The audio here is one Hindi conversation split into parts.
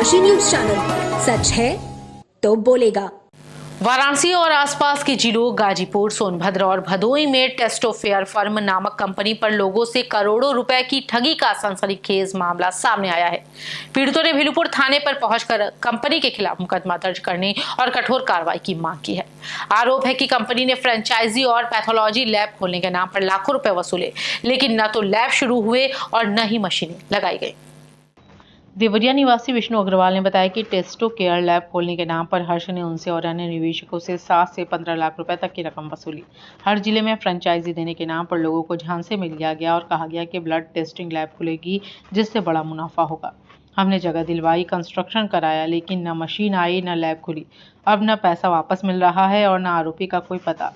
काशी न्यूज चैनल, सच है तो बोलेगा। वाराणसी और आसपास के जिलों गाजीपुर, सोनभद्र और भदोही में टेस्टोफेयर फर्म नामक कंपनी पर लोगों से करोड़ों रुपए की ठगी का सनसनीखेज मामला सामने आया है। पीड़ितों ने भिलुपुर थाने पर पहुंचकर कंपनी के खिलाफ मुकदमा दर्ज करने और कठोर कार्रवाई की मांग की है। आरोप है कि कंपनी ने फ्रेंचाइजी और पैथोलॉजी लैब खोलने के नाम पर लाखों रुपए वसूले, लेकिन न तो लैब शुरू हुए और न ही मशीनें लगाई गई। देवरिया निवासी विष्णु अग्रवाल ने बताया कि टेस्टो केयर लैब खोलने के नाम पर हर्ष ने उनसे और अन्य निवेशकों से 7 से 15 लाख रुपए तक की रकम वसूली। हर जिले में फ्रेंचाइजी देने के नाम पर लोगों को झांसे में लिया गया और कहा गया कि ब्लड टेस्टिंग लैब खुलेगी जिससे बड़ा मुनाफा होगा। हमने जगह दिलवाई, कंस्ट्रक्शन कराया, लेकिन न मशीन आई न लैब खुली। अब न पैसा वापस मिल रहा है और न आरोपी का कोई पता।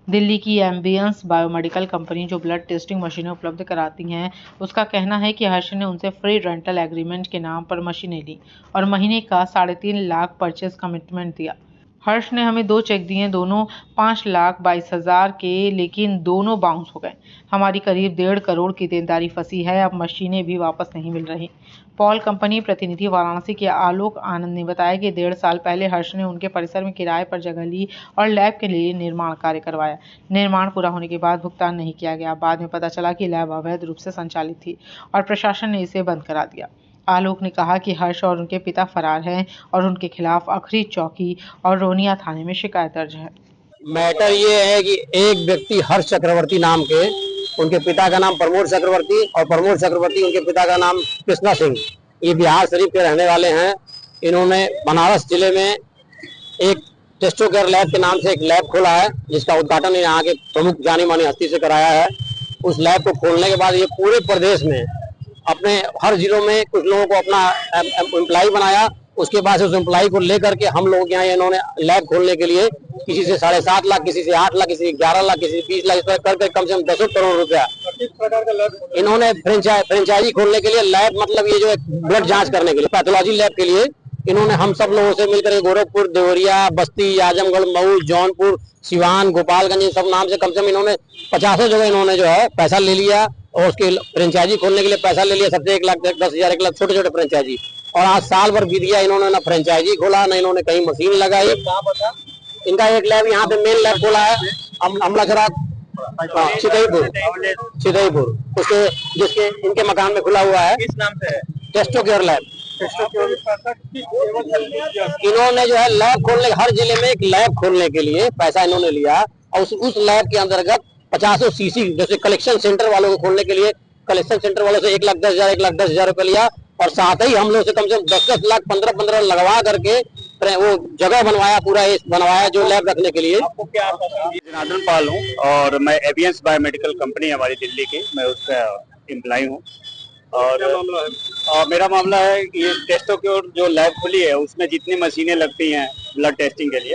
दिल्ली की एम्बियंस बायोमेडिकल कंपनी जो ब्लड टेस्टिंग मशीनें उपलब्ध कराती हैं, उसका कहना है कि हर्ष ने उनसे फ्री रेंटल एग्रीमेंट के नाम पर मशीनें ली और महीने का 3.5 लाख परचेज कमिटमेंट दिया। हर्ष ने हमें 2 चेक दिए, दोनों 5,22,000 के, लेकिन दोनों बाउंस हो गए। हमारी करीब 1.5 करोड़ की देनदारी फंसी है, अब मशीनें भी वापस नहीं मिल रही। पॉल कंपनी प्रतिनिधि वाराणसी के आलोक आनंद ने बताया कि 1.5 साल पहले हर्ष ने उनके परिसर में किराए पर जगह ली और लैब के लिए निर्माण कार्य करवाया। निर्माण पूरा होने के बाद भुगतान नहीं किया गया। बाद में पता चला कि लैब अवैध रूप से संचालित थी और प्रशासन ने इसे बंद करा दिया। आलोक ने कहा कि हर्ष और उनके पिता फरार हैं और उनके खिलाफ अखरी चौकी और रोनिया थाने में शिकायत दर्ज है। मैटर ये है कि एक व्यक्ति हर्ष चक्रवर्ती नाम के, उनके पिता का नाम प्रमोद चक्रवर्ती और प्रमोद चक्रवर्ती उनके पिता का नाम कृष्णा सिंह, ये बिहार शरीफ के रहने वाले हैं। इन्होंने बनारस जिले में एक टेस्टो केयर लैब के नाम से एक लैब खोला है, जिसका उद्घाटन यहाँ के प्रमुख जानी मानी हस्ती से कराया है। उस लैब को खोलने के बाद ये पूरे प्रदेश में अपने हर जिलों में कुछ लोगों को अपना एम्प्लॉय बनाया। उसके बाद उस एम्प्लॉय को लेकर के हम लोग यहाँ इन्होंने लैब खोलने के लिए किसी से 7.5 लाख, किसी से 8 लाख, किसी से 11 लाख, किसी से 20 लाख, इस तरह करके कम से कम 10 करोड़ रुपया इन्होंने फ्रेंचाइजी खोलने के लिए लैब, मतलब ये जो ब्लड जांच करने के लिए, पैथोलॉजी लैब के लिए इन्होंने हम सब लोगों से मिलकर गोरखपुर, देवरिया, बस्ती, आजमगढ़, मऊ, जौनपुर, सिवान, गोपालगंज, इन सब नाम से कम इन्होंने 50 जगह इन्होंने जो है पैसा ले लिया और उसके फ्रेंचाइजी खोलने के लिए पैसा ले लिया। सबसे 1,10,000, 1 लाख छोटे छोटे फ्रेंचाइजी। और आज साल भर बीत गया, इन्होंने ना फ्रेंचाइजी खोला, ना इन्होंने कहीं मशीन लगाई। इनका एक लैब यहाँ पे मेन लैब खोला है अमलाखरा सिद्धईपुर, उसके जिसके इनके मकान में खुला हुआ है। किस नाम से है? Testo care lab. इन्होंने जो है लैब खोलने, हर जिले में एक लैब खोलने के लिए पैसा इन्होंने लिया और उस लैब के अंतर्गत 50 सीसी जैसे कलेक्शन सेंटर वालों को खोलने के लिए कलेक्शन सेंटर वालों से 1,10,000, 1,10,000 रुपए लिया और साथ ही हम लोग से कम 10 लाख 15 लगवा करके वो जगह बनवाया, पूरा बनवाया जो लैब रखने के लिए। जनार्दन पाल हूँ और मैं एवियंस बायोमेडिकल कंपनी हमारी दिल्ली की, मैं उसका एम्प्लॉय हूँ। और मेरा मामला है कि ये टेस्टो की जो लैब खुली है उसमें जितनी मशीनें लगती हैं ब्लड टेस्टिंग के लिए,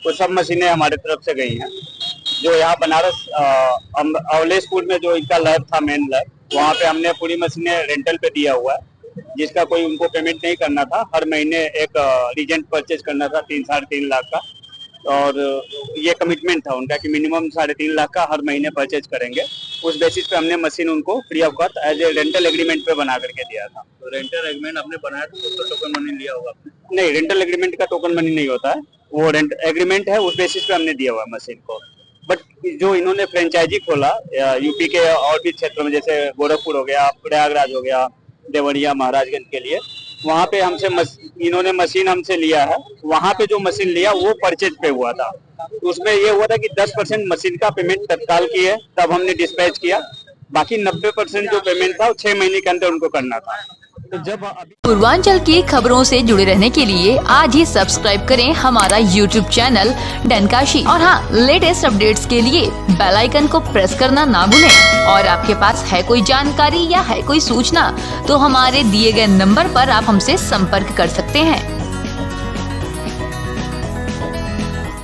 वो सब मशीनें हमारे तरफ से गई हैं। जो यहाँ बनारस अवलेशपुर में जो इनका लैब था, मेन लैब, वहाँ पे हमने पूरी मशीनें रेंटल पे दिया हुआ है, जिसका कोई उनको पेमेंट नहीं करना था। हर महीने एक रीजेंट परचेज करना था 3-3.5 लाख का, और ये कमिटमेंट था उनका कि मिनिमम 3.5 लाख का हर महीने परचेज करेंगे। उस बेसिस पे हमने मशीन उनको free of cost as a rental agreement पे बना करके दिया था। तो रेंटल एग्रीमेंट आपने बनाया तो टोकन मनी लिया होगा आपने? नहीं, रेंटल एग्रीमेंट का टोकन मनी नहीं होता है, वो रेंट एग्रीमेंट है, उस बेसिस पे हमने दिया हुआ है मशीन को। बट जो इन्होंने फ्रेंचाइजी खोला यूपी के और भी क्षेत्रों में, जैसे गोरखपुर हो गया, प्रयागराज हो गया, देवरिया, महाराजगंज के लिए, वहाँ पे हमसे इन्होंने मशीन हमसे लिया है। वहाँ पे जो मशीन लिया वो परचेज पे हुआ था, तो उसमें ये हुआ था कि 10% मशीन का पेमेंट तत्काल की है, तब हमने डिस्पैच किया। बाकी 90% जो पेमेंट था वो 6 महीने के अंदर उनको करना था। तो जब पूर्वांचल की खबरों से जुड़े रहने के लिए आज ही सब्सक्राइब करें हमारा YouTube चैनल डनकाशी, और हाँ, लेटेस्ट अपडेट्स के लिए बेल आइकन को प्रेस करना ना भूलें। और आपके पास है कोई जानकारी या है कोई सूचना, तो हमारे दिए गए नंबर पर आप हमसे संपर्क कर सकते हैं।